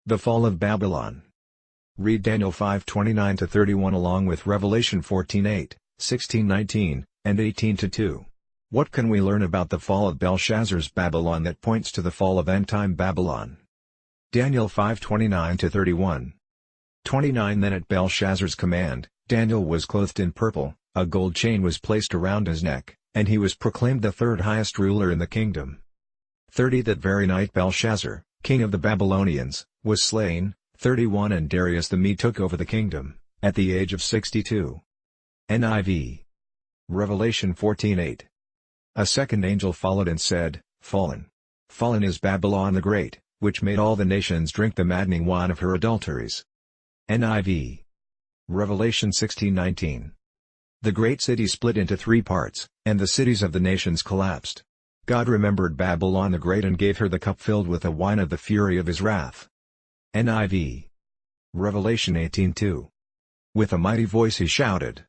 The Fall of Babylon. Read Daniel 5:29-31 along with Revelation 14:8, 16:19, and 18:2. What can we learn about the fall of Belshazzar's Babylon that points to the fall of end-time Babylon? Daniel 5:29-31. 29 Then at Belshazzar's command, Daniel was clothed in purple, a gold chain was placed around his neck, and he was proclaimed the third highest ruler in the kingdom. 30 That very night Belshazzar, king of the Babylonians, was slain. 31 And Darius the Mede took over the kingdom, at the age of 62. NIV. Revelation 14:8. A second angel followed and said, Fallen! Fallen is Babylon the Great, which made all the nations drink the maddening wine of her adulteries. NIV. Revelation 16:19. The great city split into 3 parts, and the cities of the nations collapsed. God remembered Babylon the Great and gave her the cup filled with the wine of the fury of his wrath. NIV. Revelation 18:2. With a mighty voice he shouted,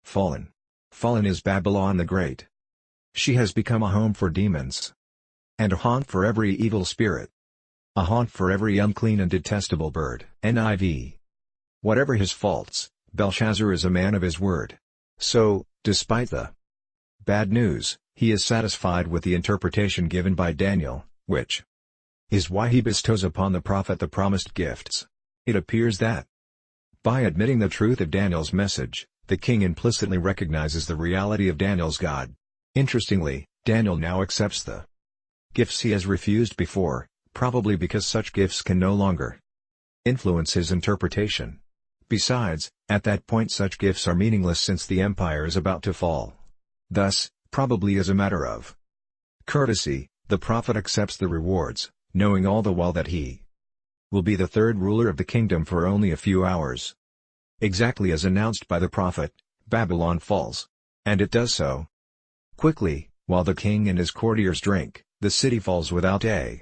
Fallen! Fallen is Babylon the Great! She has become a home for demons, and a haunt for every evil spirit, a haunt for every unclean and detestable bird. NIV. Whatever his faults, Belshazzar is a man of his word. So, despite the bad news, he is satisfied with the interpretation given by Daniel, which is why he bestows upon the prophet the promised gifts. It appears that, by admitting the truth of Daniel's message, the king implicitly recognizes the reality of Daniel's God. Interestingly, Daniel now accepts the gifts he has refused before, probably because such gifts can no longer influence his interpretation. Besides, at that point such gifts are meaningless since the empire is about to fall. Thus, probably as a matter of courtesy, the prophet accepts the rewards, knowing all the while that he will be the third ruler of the kingdom for only a few hours. Exactly as announced by the prophet, Babylon falls. And it does so quickly, while the king and his courtiers drink, the city falls without a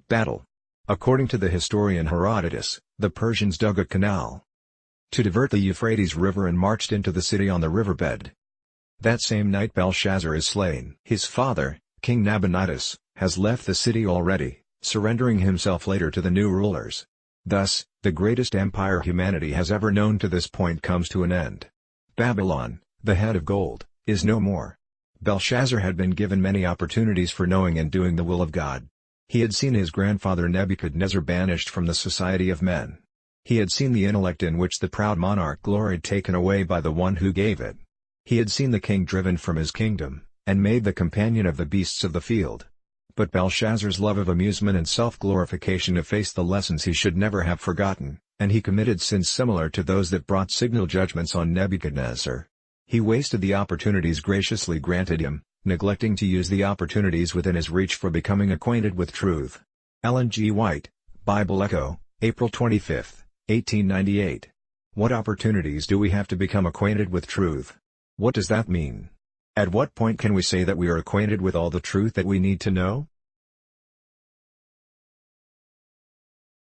battle. According to the historian Herodotus, the Persians dug a canal to divert the Euphrates River and marched into the city on the riverbed. That same night Belshazzar is slain. His father, King Nabonidus, has left the city already, surrendering himself later to the new rulers. Thus, the greatest empire humanity has ever known to this point comes to an end. Babylon, the head of gold, is no more. Belshazzar had been given many opportunities for knowing and doing the will of God. He had seen his grandfather Nebuchadnezzar banished from the society of men. He had seen the intellect in which the proud monarch gloried taken away by the one who gave it. He had seen the king driven from his kingdom, and made the companion of the beasts of the field. But Belshazzar's love of amusement and self-glorification effaced the lessons he should never have forgotten, and he committed sins similar to those that brought signal judgments on Nebuchadnezzar. He wasted the opportunities graciously granted him, neglecting to use the opportunities within his reach for becoming acquainted with truth. Ellen G. White, Bible Echo, April 25, 1898. What opportunities do we have to become acquainted with truth? What does that mean? At what point can we say that we are acquainted with all the truth that we need to know?